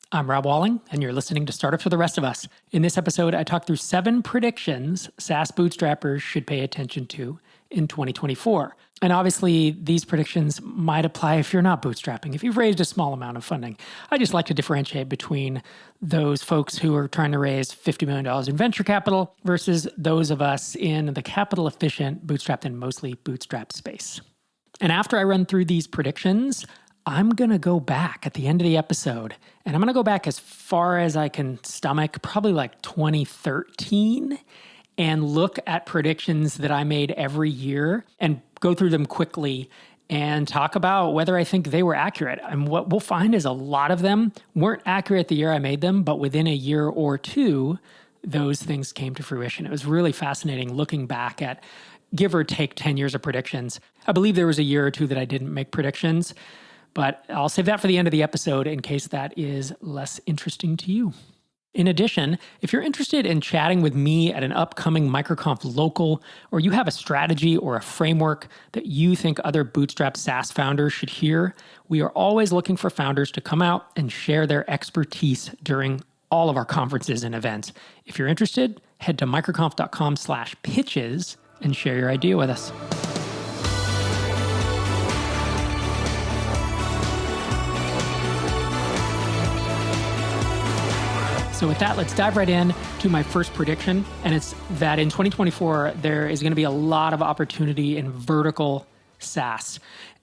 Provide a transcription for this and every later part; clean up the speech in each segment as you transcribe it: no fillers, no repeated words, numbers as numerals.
I'm Rob Walling, and you're listening to Startups for the Rest of Us. In this episode, I talk through 7 predictions SaaS bootstrappers should pay attention to in 2024. And obviously, these predictions might apply if you're not bootstrapping, if you've raised a small amount of funding. I just like to differentiate between those folks who are trying to raise $50 million in venture capital versus those of us in the capital-efficient, bootstrapped, and mostly bootstrap space. And after I run through these predictions, I'm going to go back at the end of the episode, and I'm going to go back as far as I can stomach, probably like 2013, and look at predictions that I made every year and go through them quickly and talk about whether I think they were accurate. And what we'll find is a lot of them weren't accurate the year I made them, but within a year or two, those things came to fruition. It was really fascinating looking back at give or take 10 years of predictions. I believe there was a year or two that I didn't make predictions, but I'll save that for the end of the episode in case that is less interesting to you. In addition, if you're interested in chatting with me at an upcoming MicroConf local, or you have a strategy or a framework that you think other bootstrap SaaS founders should hear, we are always looking for founders to come out and share their expertise during all of our conferences and events. If you're interested, head to microconf.com/pitches and share your idea with us. So with that, let's dive right in to my first prediction. And it's that in 2024, there is going to be a lot of opportunity in vertical SaaS.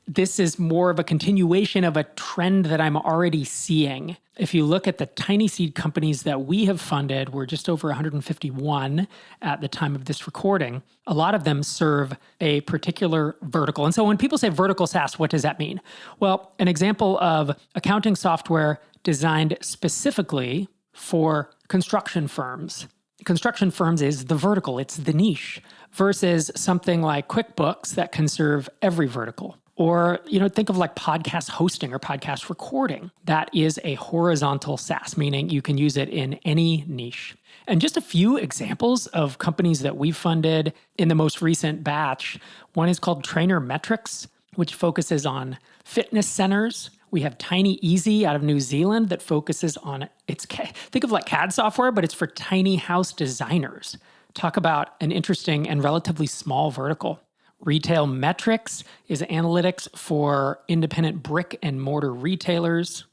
This is more of a continuation of a trend that I'm already seeing. If you look at the tiny seed companies that we have funded, we're just over 151 at the time of this recording. A lot of them serve a particular vertical. And so when people say vertical SaaS, what does that mean? Well, an example of accounting software designed specifically for construction firms. Construction firms is the vertical, it's the niche, versus something like QuickBooks that can serve every vertical. Or, think of like podcast hosting or podcast recording. That is a horizontal SaaS, meaning you can use it in any niche. And just a few examples of companies that we've funded in the most recent batch. One is called Trainer Metrics, which focuses on fitness centers. We have Tiny Easy out of New Zealand that focuses on, think of like CAD software, but it's for tiny house designers. Talk about an interesting and relatively small vertical. Retail Metrics is analytics for independent brick and mortar retailers.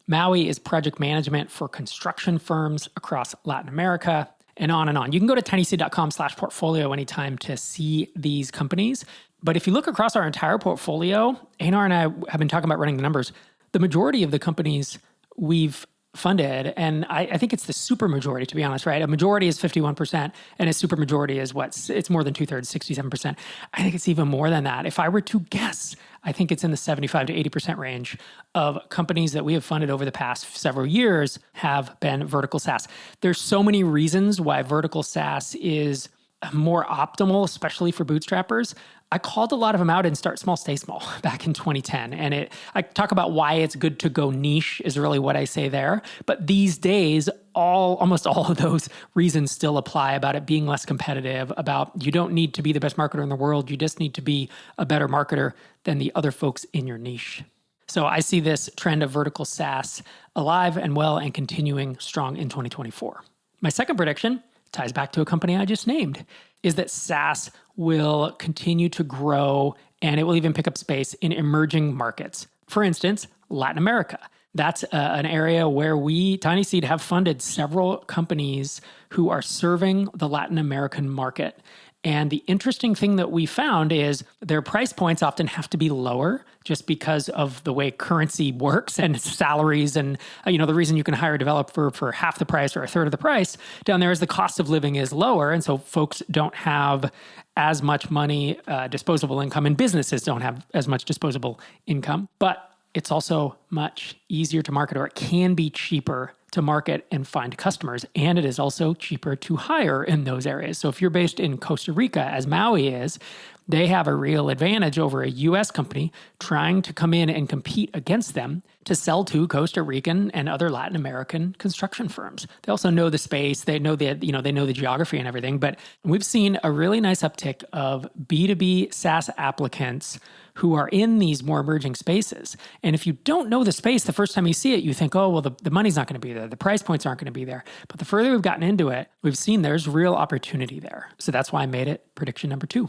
Maui is project management for construction firms across Latin America, and on and on. You can go to tinyseed.com/portfolio anytime to see these companies. But if you look across our entire portfolio, Einar and I have been talking about running the numbers. The majority of the companies we've funded, and I think it's the super majority, to be honest, right? A majority is 51%, and a super majority is it's more than 2/3, 67%. I think it's even more than that. If I were to guess, I think it's in the 75 to 80% range of companies that we have funded over the past several years have been vertical SaaS. There's so many reasons why vertical SaaS is more optimal, especially for bootstrappers. I called a lot of them out in Start Small, Stay Small back in 2010. And I talk about why it's good to go niche is really what I say there. But these days, almost all of those reasons still apply about it being less competitive, about you don't need to be the best marketer in the world. You just need to be a better marketer than the other folks in your niche. So I see this trend of vertical SaaS alive and well and continuing strong in 2024. My second prediction ties back to a company I just named, is that SaaS will continue to grow and it will even pick up space in emerging markets. For instance, Latin America. That's an area where we, Tiny Seed, have funded several companies who are serving the Latin American market. And the interesting thing that we found is their price points often have to be lower just because of the way currency works and salaries. And the reason you can hire a developer for half the price or a third of the price down there is the cost of living is lower. And so folks don't have as much money, disposable income, and businesses don't have as much disposable income. But it's also much easier to market, or it can be cheaper to market and find customers. And it is also cheaper to hire in those areas. So if you're based in Costa Rica, as Maui is, they have a real advantage over a US company trying to come in and compete against them to sell to Costa Rican and other Latin American construction firms. They also know the space, they know the geography and everything, but we've seen a really nice uptick of B2B SaaS applicants who are in these more emerging spaces. And if you don't know the space, the first time you see it, you think, oh, well, the money's not going to be there. The price points aren't going to be there. But the further we've gotten into it, we've seen there's real opportunity there. So that's why I made it prediction number 2.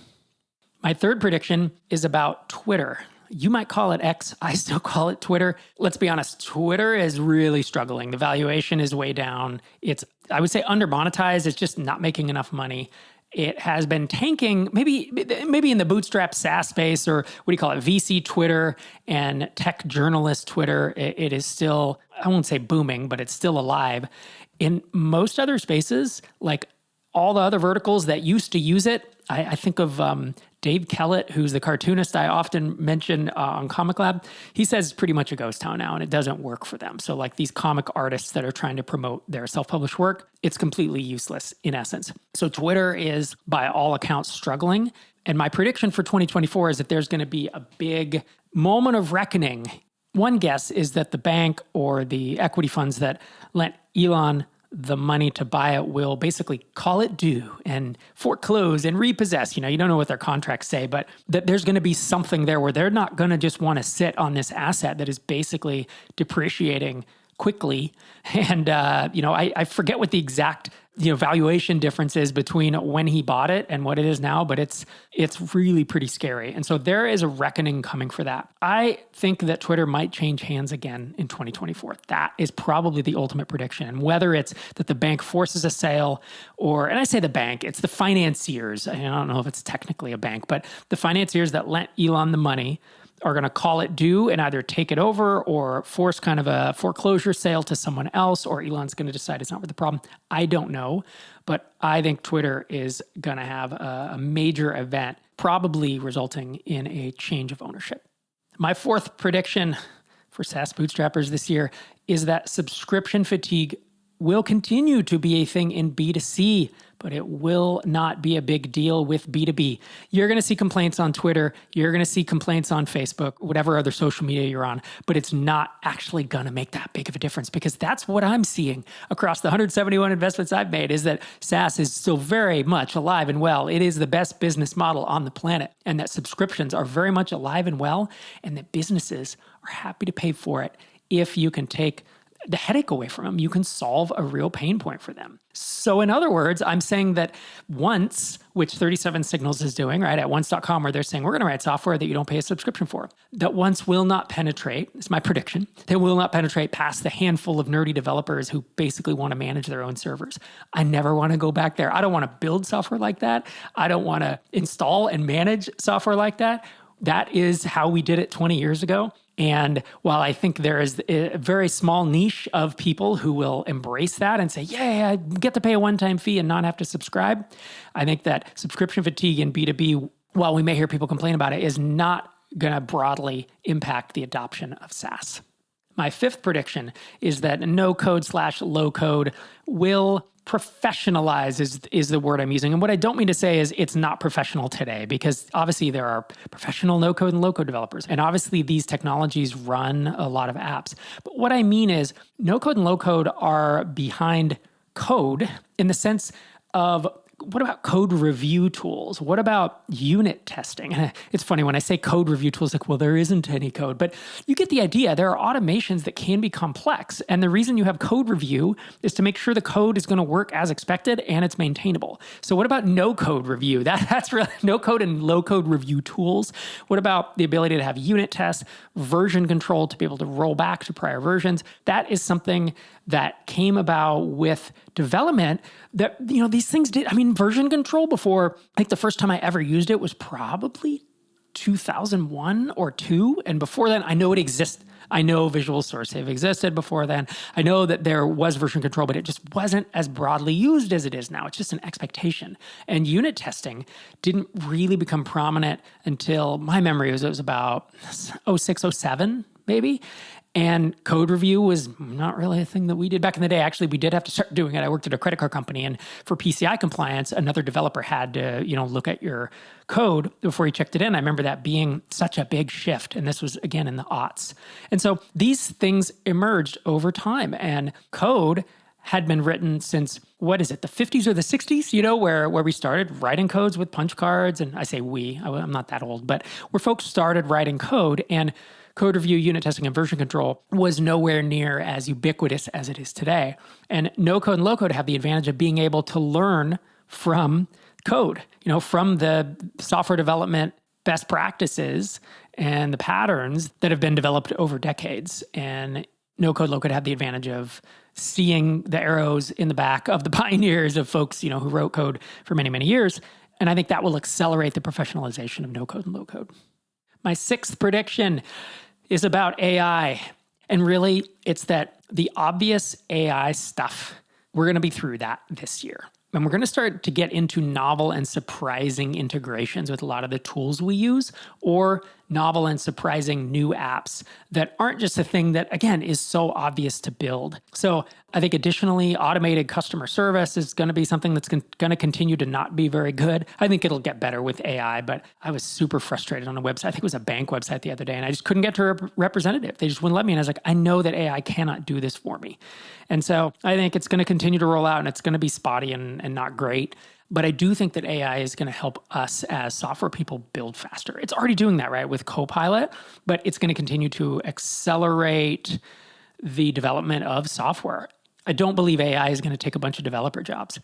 My third prediction is about Twitter. You might call it X. I still call it Twitter. Let's be honest, Twitter is really struggling. The valuation is way down. It's, I would say, under-monetized. It's just not making enough money. It has been tanking, maybe in the Bootstrap SaaS space, or what do you call it, VC Twitter and tech journalist Twitter. It is still, I won't say booming, but it's still alive. In most other spaces, like all the other verticals that used to use it, I think of Dave Kellett, who's the cartoonist I often mention on Comic Lab. He says it's pretty much a ghost town now, and it doesn't work for them. So like these comic artists that are trying to promote their self-published work, it's completely useless in essence. So Twitter is, by all accounts, struggling. And my prediction for 2024 is that there's going to be a big moment of reckoning. One guess is that the bank or the equity funds that lent Elon the money to buy it will basically call it due and foreclose and repossess. You don't know what their contracts say, but that there's going to be something there where they're not going to just want to sit on this asset that is basically depreciating quickly. And, I forget what the exact, valuation difference is between when he bought it and what it is now, but it's really pretty scary. And so there is a reckoning coming for that. I think that Twitter might change hands again in 2024. That is probably the ultimate prediction. And whether it's that the bank forces a sale and I say the bank, it's the financiers. I don't know if it's technically a bank, but the financiers that lent Elon the money are going to call it due and either take it over or force kind of a foreclosure sale to someone else, or Elon's going to decide it's not worth the problem. I don't know, but I think Twitter is going to have a major event, probably resulting in a change of ownership. My fourth prediction for SaaS Bootstrappers this year is that subscription fatigue will continue to be a thing in B2C, but it will not be a big deal with B2B. You're going to see complaints on Twitter. You're going to see complaints on Facebook, whatever other social media you're on, but it's not actually going to make that big of a difference, because that's what I'm seeing across the 171 investments I've made, is that SaaS is still very much alive and well. It is the best business model on the planet, and that subscriptions are very much alive and well, and that businesses are happy to pay for it if you can take the headache away from them. You can solve a real pain point for them. So in other words, I'm saying that Once, which 37 Signals is doing, right, at once.com, where they're saying, we're going to write software that you don't pay a subscription for, that Once will not penetrate, it's my prediction, they will not penetrate past the handful of nerdy developers who basically want to manage their own servers. I never want to go back there. I don't want to build software like that. I don't want to install and manage software like that. That is how we did it 20 years ago. And while I think there is a very small niche of people who will embrace that and say, yeah, I get to pay a one-time fee and not have to subscribe, I think that subscription fatigue in B2B, while we may hear people complain about it, is not going to broadly impact the adoption of SaaS. My fifth prediction is that no-code/low code will professionalize is the word I'm using. And what I don't mean to say is it's not professional today, because obviously there are professional no-code and low-code developers. And obviously these technologies run a lot of apps. But what I mean is no-code and low-code are behind code in the sense of, what about code review tools? What about unit testing? It's funny when I say code review tools, like, well, there isn't any code, but you get the idea. There are automations that can be complex. And the reason you have code review is to make sure the code is going to work as expected and it's maintainable. So what about no code review? That's really no code and low code review tools. What about the ability to have unit tests, version control to be able to roll back to prior versions? That is something that came about with development that, these things did. I mean, version control before, I think the first time I ever used it was probably 2001 or 2. And before then, I know it exists. I know Visual Source have existed before then. I know that there was version control, but it just wasn't as broadly used as it is now. It's just an expectation. And unit testing didn't really become prominent until, my memory was, it was about 06, 07, maybe. And code review was not really a thing that we did back in the day. Actually, we did have to start doing it. I worked at a credit card company, and for PCI compliance, another developer had to, look at your code before he checked it in. I remember that being such a big shift. And this was, again, in the aughts. And so these things emerged over time. And code had been written since, the 50s or the 60s, where we started writing codes with punch cards. And I say we, I'm not that old, but where folks started writing code, and code review, unit testing, and version control was nowhere near as ubiquitous as it is today. And no code and low code have the advantage of being able to learn from code, from the software development best practices and the patterns that have been developed over decades. And no code, low code have the advantage of seeing the arrows in the back of the pioneers of folks, who wrote code for many, many years. And I think that will accelerate the professionalization of no code and low code. My sixth prediction is about AI. And really, it's that the obvious AI stuff, we're going to be through that this year. And we're going to start to get into novel and surprising integrations with a lot of the tools we use, or novel and surprising new apps that aren't just a thing that, again, is so obvious to build. So I think additionally, automated customer service is going to be something that's going to continue to not be very good. I think it'll get better with AI, but I was super frustrated on a website. I think it was a bank website the other day, and I just couldn't get to a representative. They just wouldn't let me. And I was like, I know that AI cannot do this for me. And so I think it's going to continue to roll out, and it's going to be spotty and not great. But I do think that AI is going to help us as software people build faster. It's already doing that, right, with Copilot, but it's going to continue to accelerate the development of software. I don't believe AI is going to take a bunch of developer jobs.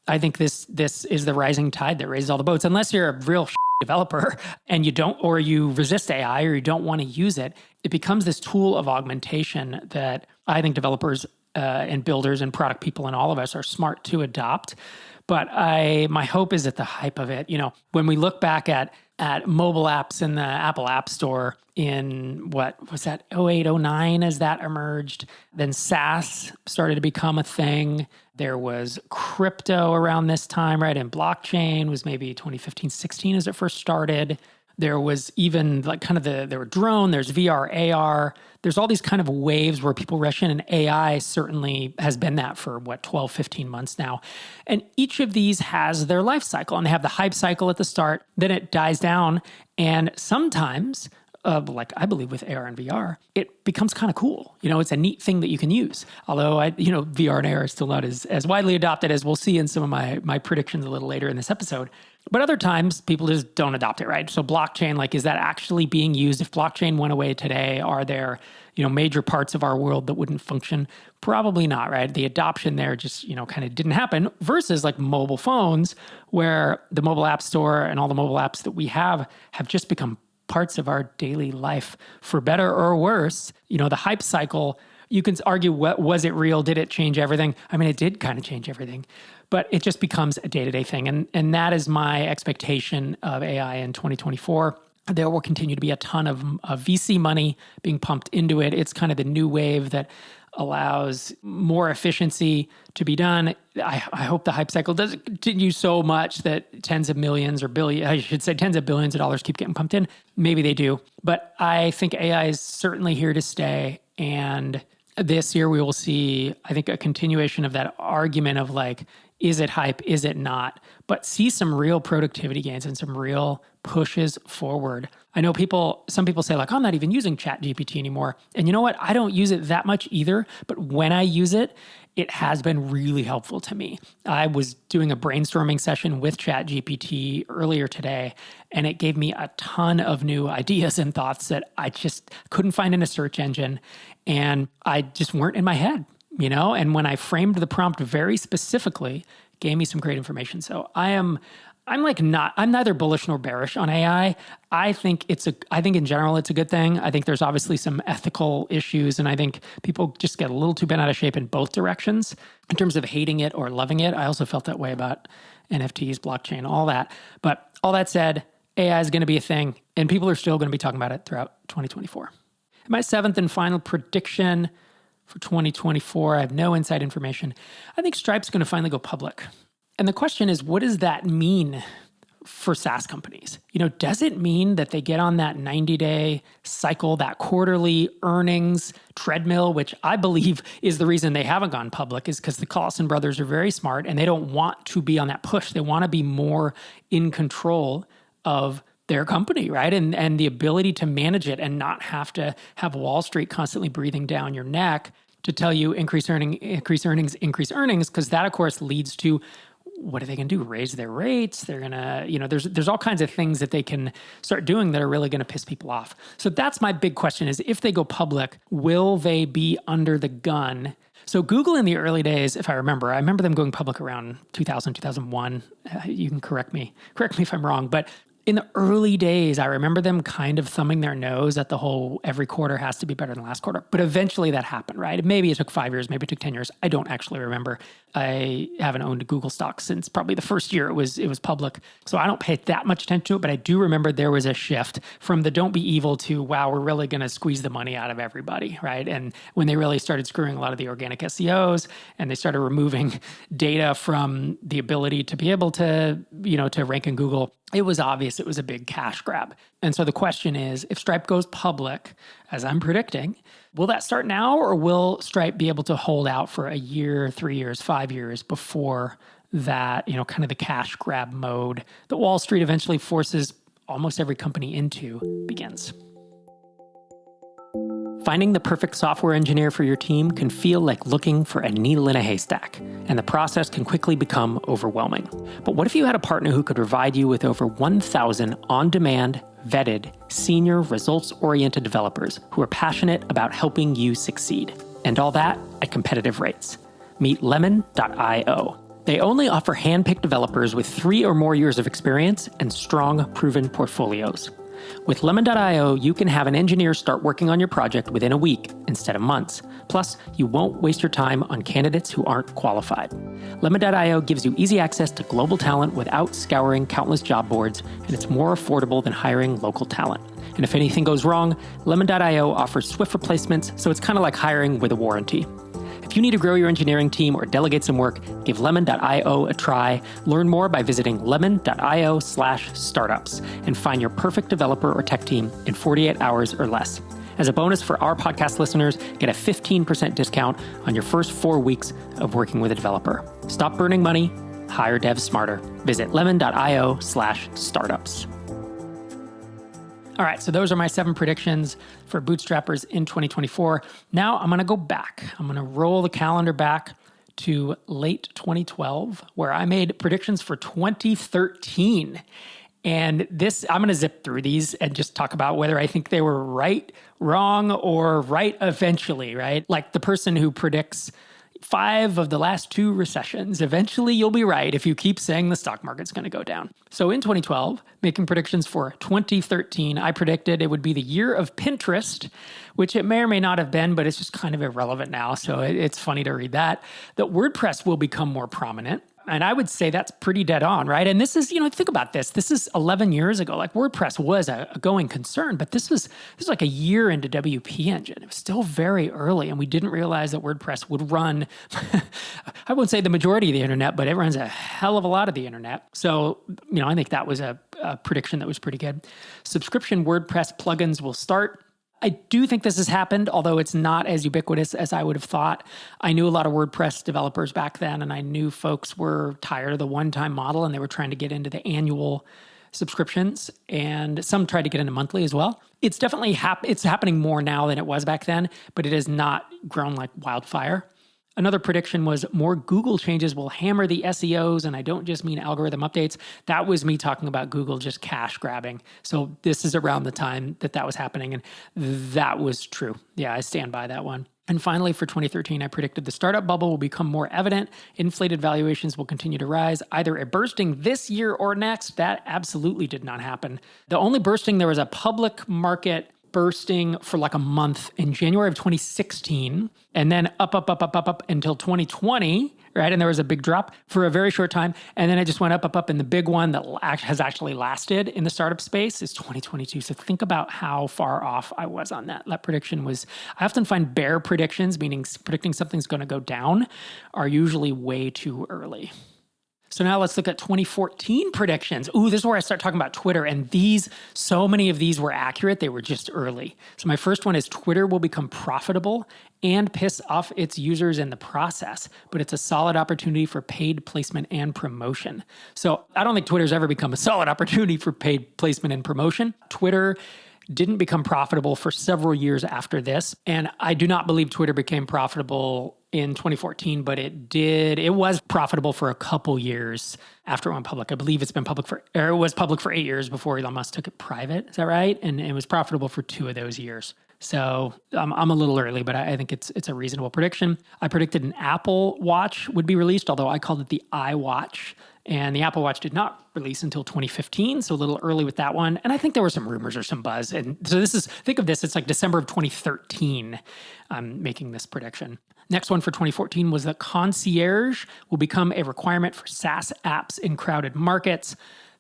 I think this is the rising tide that raises all the boats. Unless you're a real developer and you don't, or you resist AI or you don't want to use it, it becomes this tool of augmentation that I think developers and builders and product people and all of us are smart to adopt. But my hope is that the hype of it, when we look back at mobile apps in the Apple App Store in, what was that, 08, 09 as that emerged, then SaaS started to become a thing. There was crypto around this time, right? And blockchain was maybe 2015, 16 as it first started. There was even there were drone, there's VR, AR. There's all these kind of waves where people rush in, and AI certainly has been that for 12, 15 months now. And each of these has their life cycle, and they have the hype cycle at the start, then it dies down. And sometimes, I believe with AR and VR, it becomes kind of cool. It's a neat thing that you can use. Although VR and AR are still not as widely adopted as we'll see in some of my predictions a little later in this episode. But other times, people just don't adopt it, right? So blockchain, is that actually being used? If blockchain went away today, are there, major parts of our world that wouldn't function? Probably not, right? The adoption there just, kind of didn't happen, versus mobile phones, where the mobile app store and all the mobile apps that we have just become parts of our daily life, for better or worse. The hype cycle, you can argue, was it real? Did it change everything? I mean, it did kind of change everything, but it just becomes a day-to-day thing. And that is my expectation of AI in 2024. There will continue to be a ton of VC money being pumped into it. It's kind of the new wave that allows more efficiency to be done. I hope the hype cycle doesn't continue so much that tens of billions of dollars keep getting pumped in. Maybe they do. But I think AI is certainly here to stay. And this year we will see, I think, a continuation of that argument of is it hype? Is it not? But see some real productivity gains and some real pushes forward. I know some people say I'm not even using ChatGPT anymore. And you know what? I don't use it that much either. But when I use it, it has been really helpful to me. I was doing a brainstorming session with ChatGPT earlier today, and it gave me a ton of new ideas and thoughts that I just couldn't find in a search engine. And I just weren't in my head. And when I framed the prompt very specifically, it gave me some great information. So I'm neither bullish nor bearish on AI. I think in general it's a good thing. I think there's obviously some ethical issues, and I think people just get a little too bent out of shape in both directions in terms of hating it or loving it. I also felt that way about NFTs, blockchain, all that. But all that said, AI is going to be a thing, and people are still going to be talking about it throughout 2024. And my seventh and final prediction for 2024, I have no inside information. I think Stripe's going to finally go public. And the question is, what does that mean? for SaaS companies. Does it mean that they get on that 90-day cycle, that quarterly earnings treadmill, which I believe is the reason they haven't gone public, is because the Collison brothers are very smart and they don't want to be on that push. They want to be more in control of their company, right? And the ability to manage it and not have to have Wall Street constantly breathing down your neck to tell you increase earnings, because that, of course, leads to what are they going to do? Raise their rates? They're going to, there's all kinds of things that they can start doing that are really going to piss people off. So that's my big question is, if they go public, will they be under the gun? So Google in the early days, if I remember them going public around 2000, 2001. You can correct me if I'm wrong, but in the early days, I remember them kind of thumbing their nose at the whole every quarter has to be better than last quarter. But eventually that happened, right? Maybe it took 5 years, maybe it took 10 years. I don't actually remember. I haven't owned Google stock since probably the first year it was public. So I don't pay that much attention to it, but I do remember there was a shift from the don't be evil to, wow, we're really going to squeeze the money out of everybody, right? And when they really started screwing a lot of the organic SEOs and they started removing data from the ability to be able to, to rank in Google, it was obvious it was a big cash grab. And so the question is, if Stripe goes public, as I'm predicting, will that start now, or will Stripe be able to hold out for a year, 3 years, 5 years before that, kind of the cash grab mode that Wall Street eventually forces almost every company into begins? Finding the perfect software engineer for your team can feel like looking for a needle in a haystack, and the process can quickly become overwhelming. But what if you had a partner who could provide you with over 1,000 on-demand, vetted, senior, results-oriented developers who are passionate about helping you succeed? And all that at competitive rates. Meet Lemon.io. They only offer hand-picked developers with 3 or more years of experience and strong, proven portfolios. With Lemon.io, you can have an engineer start working on your project within a week instead of months. Plus, you won't waste your time on candidates who aren't qualified. Lemon.io gives you easy access to global talent without scouring countless job boards, and it's more affordable than hiring local talent. And if anything goes wrong, Lemon.io offers swift replacements, so it's kind of like hiring with a warranty. If you need to grow your engineering team or delegate some work, give Lemon.io a try. Learn more by visiting lemon.io/startups and find your perfect developer or tech team in 48 hours or less. As a bonus for our podcast listeners, get a 15% discount on your first 4 weeks of working with a developer. Stop burning money, hire devs smarter. Visit lemon.io/startups. All right, so those are my 7 predictions for Bootstrappers in 2024. Now I'm going to go back. I'm going to roll the calendar back to late 2012, where I made predictions for 2013. And this, I'm going to zip through these and just talk about whether I think they were right, wrong, or right eventually, right? Like the person who predicts 5 of the last 2 recessions. Eventually, you'll be right if you keep saying the stock market's going to go down. So in 2012, making predictions for 2013, I predicted it would be the year of Pinterest, which it may or may not have been, but it's just kind of irrelevant now. So it's funny to read that WordPress will become more prominent. And I would say that's pretty dead on, right? And this is, think about this. This is 11 years ago. Like WordPress was a going concern, but this was like a year into WP Engine. It was still very early, and we didn't realize that WordPress would run, I wouldn't say the majority of the internet, but it runs a hell of a lot of the internet. So, I think that was a prediction that was pretty good. Subscription WordPress plugins will start. I do think this has happened, although it's not as ubiquitous as I would have thought. I knew a lot of WordPress developers back then, and I knew folks were tired of the one-time model, and they were trying to get into the annual subscriptions, and some tried to get into monthly as well. It's definitely it's happening more now than it was back then, but it has not grown like wildfire. Another prediction was more Google changes will hammer the SEOs, and I don't just mean algorithm updates. That was me talking about Google just cash grabbing. So this is around the time that was happening, and that was true. Yeah, I stand by that one. And finally, for 2013, I predicted the startup bubble will become more evident. Inflated valuations will continue to rise, either a bursting this year or next. That absolutely did not happen. The only bursting, there was a public market bursting for like a month in January of 2016, and then up until 2020, right? And there was a big drop for a very short time, and then it just went up, and the big one that has actually lasted in the startup space is 2022. So think about how far off I was on that. That prediction was, I often find bear predictions, meaning predicting something's going to go down, are usually way too early. So now let's look at 2014 predictions. Ooh, this is where I start talking about Twitter. And so many of these were accurate. They were just early. So my first one is Twitter will become profitable and piss off its users in the process, but it's a solid opportunity for paid placement and promotion. So I don't think Twitter's ever become a solid opportunity for paid placement and promotion. Twitter didn't become profitable for several years after this. And I do not believe Twitter became profitable in 2014, but it was profitable for a couple years after it went public. I believe it was public for 8 years before Elon Musk took it private. Is that right? And it was profitable for 2 of those years. So I'm a little early, but I think it's a reasonable prediction. I predicted an Apple Watch would be released, although I called it the iWatch. And the Apple Watch did not release until 2015, so a little early with that one. And I think there were some rumors or some buzz. And so think of this, it's like December of 2013, I'm making this prediction. Next one for 2014 was that concierge will become a requirement for SaaS apps in crowded markets.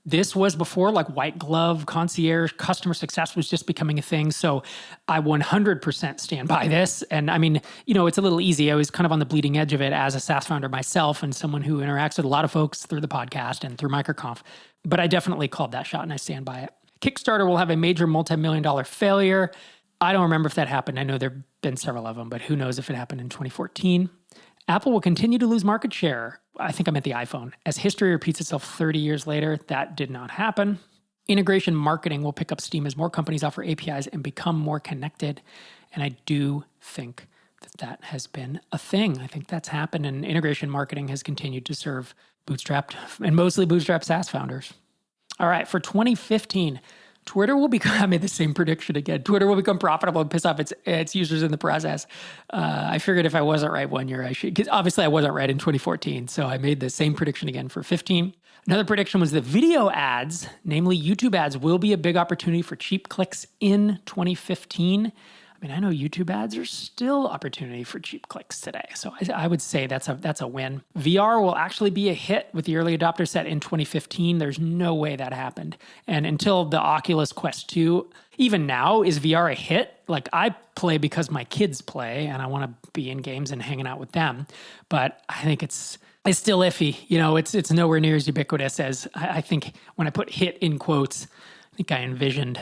This was before like white glove concierge customer success was just becoming a thing. So I 100% stand by this. And I mean, it's a little easy. I was kind of on the bleeding edge of it as a SaaS founder myself and someone who interacts with a lot of folks through the podcast and through MicroConf. But I definitely called that shot and I stand by it. Kickstarter will have a major multi-million-dollar failure. I don't remember if that happened. I know there have been several of them, but who knows if it happened in 2014. Apple will continue to lose market share. I think I meant the iPhone. As history repeats itself 30 years later, that did not happen. Integration marketing will pick up steam as more companies offer APIs and become more connected. And I do think that has been a thing. I think that's happened, and integration marketing has continued to serve bootstrapped and mostly bootstrapped SaaS founders. All right, for 2015, Twitter will become, I made the same prediction again. Twitter will become profitable and piss off its users in the process. I figured if I wasn't right one year, I should, because obviously I wasn't right in 2014. So I made the same prediction again for 15. Another prediction was that video ads, namely YouTube ads, will be a big opportunity for cheap clicks in 2015. I mean, I know YouTube ads are still opportunity for cheap clicks today. So I would say that's a win. VR will actually be a hit with the early adopter set in 2015. There's no way that happened. And until the Oculus Quest 2, even now, is VR a hit? Like, I play because my kids play and I want to be in games and hanging out with them. But I think it's still iffy. It's nowhere near as ubiquitous as I think when I put hit in quotes, I think I envisioned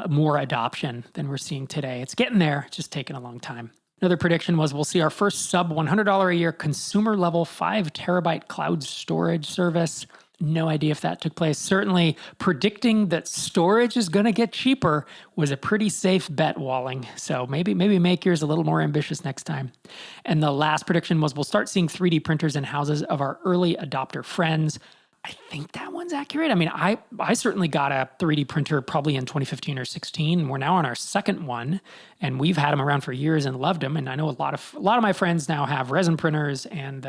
more adoption than we're seeing today. It's getting there, it's just taking a long time. Another prediction was we'll see our first sub $100 a year consumer level 5 terabyte cloud storage service. No idea if that took place. Certainly predicting that storage is going to get cheaper was a pretty safe bet, Walling. So maybe make yours a little more ambitious next time. And the last prediction was we'll start seeing 3D printers in houses of our early adopter friends. I think that one's accurate. I mean, I certainly got a 3D printer probably in 2015 or 16. We're now on our second one, and we've had them around for years and loved them. And I know a lot of my friends now have resin printers and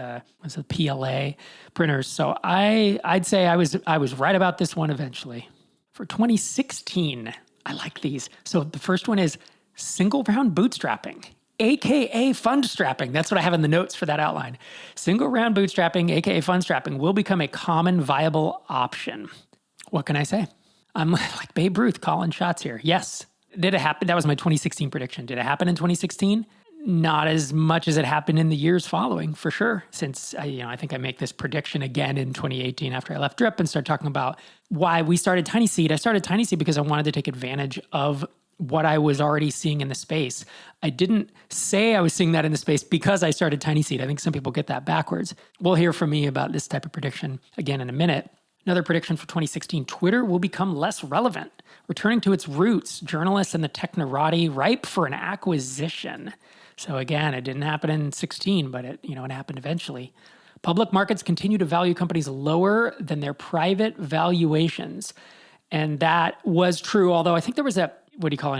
PLA printers. So I'd say I was right about this one eventually. For 2016, I like these. So the first one is single round bootstrapping, AKA fund strapping. That's what I have in the notes for that outline. Single round bootstrapping, AKA fund strapping, will become a common viable option. What can I say? I'm like Babe Ruth calling shots here. Yes. Did it happen? That was my 2016 prediction. Did it happen in 2016? Not as much as it happened in the years following, for sure. Since I think I make this prediction again in 2018 after I left Drip and started talking about why we started Tiny Seed. I started Tiny Seed because I wanted to take advantage of what I was already seeing in the space. I didn't say I was seeing that in the space because I started Tiny Seed. I think some people get that backwards. We'll hear from me about this type of prediction again in a minute. Another prediction for 2016, Twitter will become less relevant, returning to its roots, journalists and the technorati ripe for an acquisition. So again, it didn't happen in 16, but it happened eventually. Public markets continue to value companies lower than their private valuations. And that was true, although I think there was an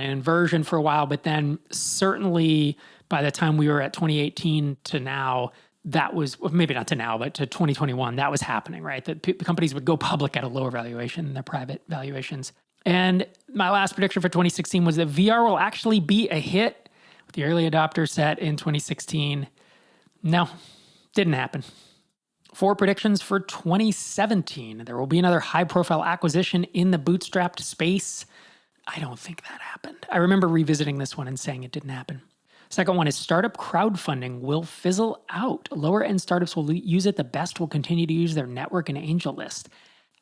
inversion for a while, but then certainly by the time we were at 2018 to now, that was, maybe not to now, but to 2021, that was happening, right? That companies would go public at a lower valuation than their private valuations. And my last prediction for 2016 was that VR will actually be a hit with the early adopter set in 2016. No, didn't happen. 4 predictions for 2017. There will be another high-profile acquisition in the bootstrapped space. I don't think that happened. I remember revisiting this one and saying it didn't happen. Second one is startup crowdfunding will fizzle out. Lower end startups will use it. The best will continue to use their network and angel list.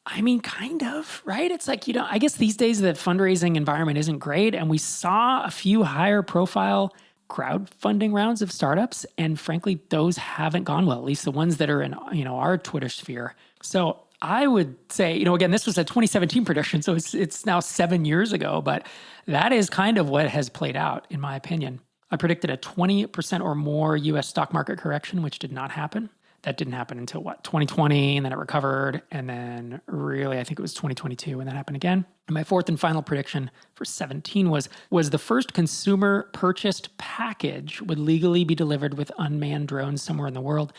I mean, kind of, right? It's like, I guess these days the fundraising environment isn't great. And we saw a few higher profile crowdfunding rounds of startups. And frankly, those haven't gone well, at least the ones that are in, our Twitter sphere. So I would say, again, this was a 2017 prediction, so it's now 7 years ago, but that is kind of what has played out, in my opinion. I predicted a 20% or more US stock market correction, which did not happen. That didn't happen until 2020, and then it recovered, and then really, I think it was 2022 when that happened again. And my fourth and final prediction for 17 was the first consumer purchased package would legally be delivered with unmanned drones somewhere in the world.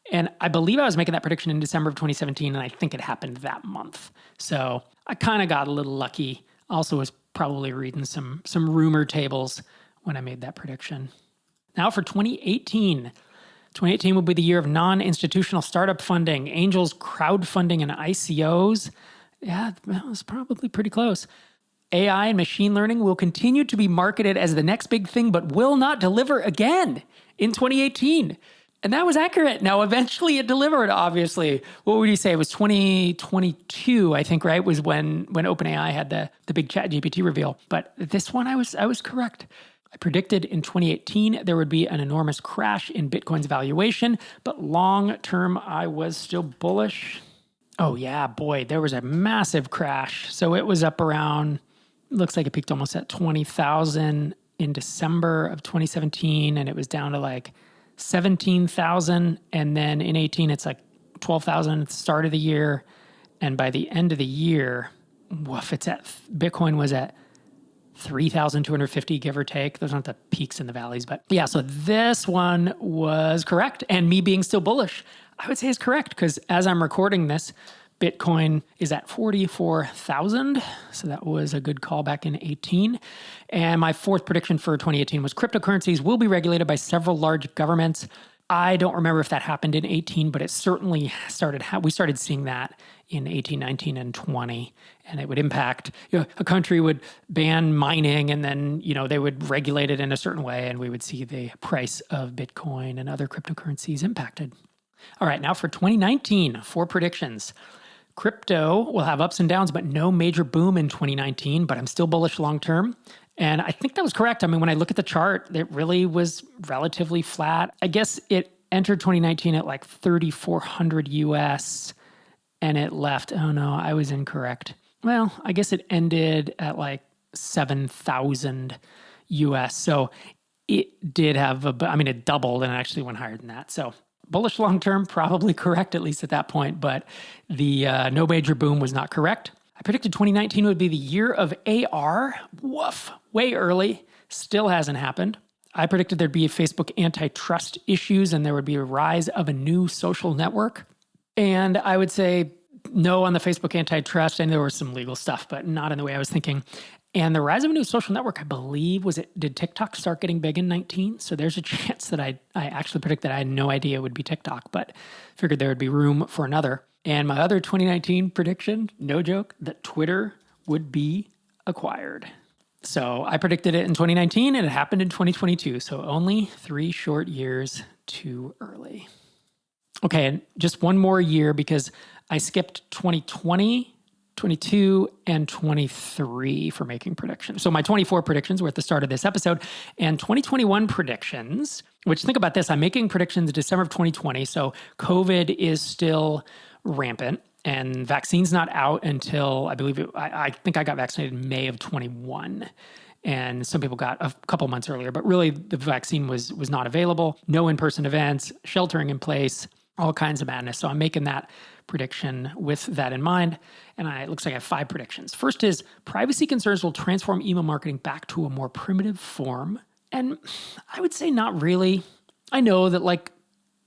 And I believe I was making that prediction in December of 2017, and I think it happened that month. So I kind of got a little lucky. Also was probably reading some rumor tables when I made that prediction. Now for 2018. 2018 will be the year of non-institutional startup funding, angels, crowdfunding, and ICOs. Yeah, that was probably pretty close. AI and machine learning will continue to be marketed as the next big thing, but will not deliver again in 2018. And that was accurate. Now, eventually it delivered, obviously. What would you say? It was 2022, I think, right? Was when OpenAI had the big ChatGPT reveal. But this one, I was correct. I predicted in 2018 there would be an enormous crash in Bitcoin's valuation, but long term, I was still bullish. Oh yeah, boy, there was a massive crash. So it was up around, looks like it peaked almost at 20,000 in December of 2017, and it was down to like 17,000. And then in 18, it's like 12,000 at the start of the year. And by the end of the year, Bitcoin was at 3,250, give or take. Those aren't the peaks and the valleys, but yeah, so this one was correct. And me being still bullish, I would say is correct, because as I'm recording this, Bitcoin is at 44,000. So that was a good call back in 18. And my fourth prediction for 2018 was cryptocurrencies will be regulated by several large governments. I don't remember if that happened in 18, but it certainly we started seeing that in 18, 19, and 20. And it would impact, a country would ban mining, and then, they would regulate it in a certain way, and we would see the price of Bitcoin and other cryptocurrencies impacted. All right, now for 2019, 4 predictions. Crypto will have ups and downs, but no major boom in 2019, but I'm still bullish long term. And I think that was correct. I mean, when I look at the chart, it really was relatively flat. I guess it entered 2019 at like 3,400 US, and it left, oh no, I was incorrect. Well, I guess it ended at like 7,000 US. So it did have, it doubled, and it actually went higher than that. So bullish long-term, probably correct, at least at that point, but the no major boom was not correct. I predicted 2019 would be the year of AR. Woof, way early, still hasn't happened. I predicted there'd be Facebook antitrust issues and there would be a rise of a new social network. And I would say no on the Facebook antitrust, and there was some legal stuff, but not in the way I was thinking. And the rise of a new social network, I believe, did TikTok start getting big in 19? So there's a chance that I actually predicted I had no idea it would be TikTok, but figured there would be room for another. And my other 2019 prediction, no joke, that Twitter would be acquired. So I predicted it in 2019 and it happened in 2022. So only 3 short years too early. Okay, and just one more year because I skipped 2020, 22, and 23 for making predictions. So my 24 predictions were at the start of this episode, and 2021 predictions, which, think about this, I'm making predictions December of 2020, so COVID is still rampant, and vaccine's not out until, I think I got vaccinated in May of 21. And some people got a couple months earlier, but really the vaccine was not available. No in-person events, sheltering in place, all kinds of madness. So I'm making that prediction with that in mind. And it looks like I have 5 predictions. First is privacy concerns will transform email marketing back to a more primitive form. And I would say not really. I know that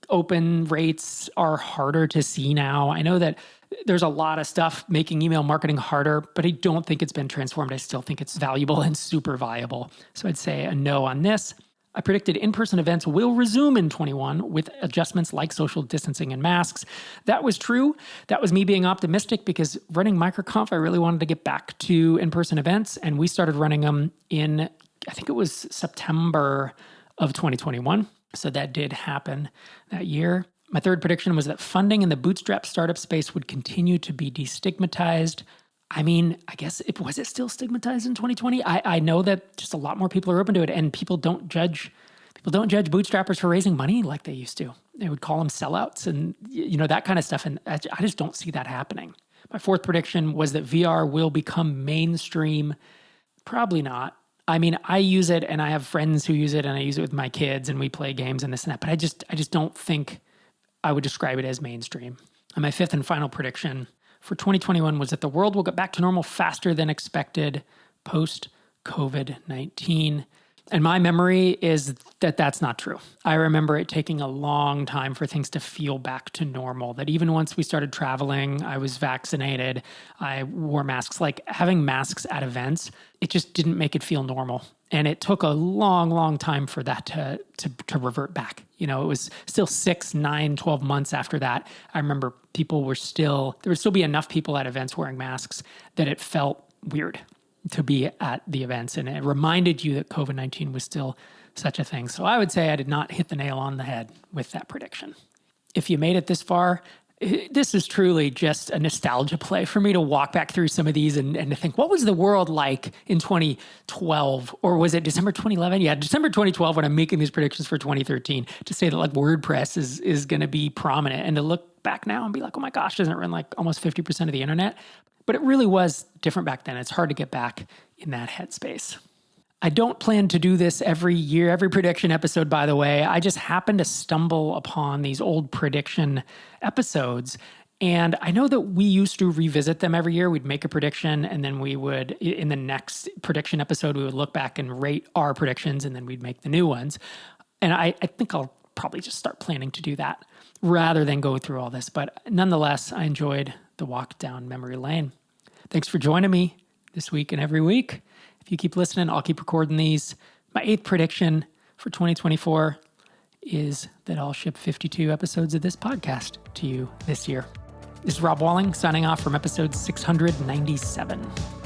open rates are harder to see now. I know that there's a lot of stuff making email marketing harder, but I don't think it's been transformed. I still think it's valuable and super viable. So I'd say a no on this. I predicted in-person events will resume in 21 with adjustments like social distancing and masks. That was true. That was me being optimistic because running MicroConf, I really wanted to get back to in-person events. And we started running them in, I think it was September of 2021. So that did happen that year. My third prediction was that funding in the bootstrap startup space would continue to be destigmatized. I mean, I guess was it still stigmatized in 2020? I know that just a lot more people are open to it, and people don't judge bootstrappers for raising money like they used to. They would call them sellouts and that kind of stuff. And I just don't see that happening. My fourth prediction was that VR will become mainstream. Probably not. I mean, I use it and I have friends who use it and I use it with my kids and we play games and this and that, but I just don't think I would describe it as mainstream. And my fifth and final prediction for 2021 was that the world will get back to normal faster than expected post-COVID-19. And my memory is that that's not true. I remember it taking a long time for things to feel back to normal, that even once we started traveling, I was vaccinated, I wore masks. Like having masks at events, it just didn't make it feel normal. And it took a long, long time for that to revert back. It was still 6, 9, 12 months after that. I remember there would still be enough people at events wearing masks that it felt weird to be at the events. And it reminded you that COVID-19 was still such a thing. So I would say I did not hit the nail on the head with that prediction. If you made it this far, this is truly just a nostalgia play for me to walk back through some of these and to think, what was the world like in 2012? Or was it December 2011? Yeah, December 2012 when I'm making these predictions for 2013 to say that like WordPress is going to be prominent, and to look back now and be like, oh my gosh, doesn't it run like almost 50% of the internet? But it really was different back then. It's hard to get back in that headspace. I don't plan to do this every year, every prediction episode, by the way. I just happened to stumble upon these old prediction episodes. And I know that we used to revisit them every year. We'd make a prediction, and then we would, in the next prediction episode, we would look back and rate our predictions, and then we'd make the new ones. And I think I'll probably just start planning to do that rather than go through all this. But nonetheless, I enjoyed the walk down memory lane. Thanks for joining me this week and every week. If you keep listening, I'll keep recording these. My eighth prediction for 2024 is that I'll ship 52 episodes of this podcast to you this year. This is Rob Walling signing off from episode 697.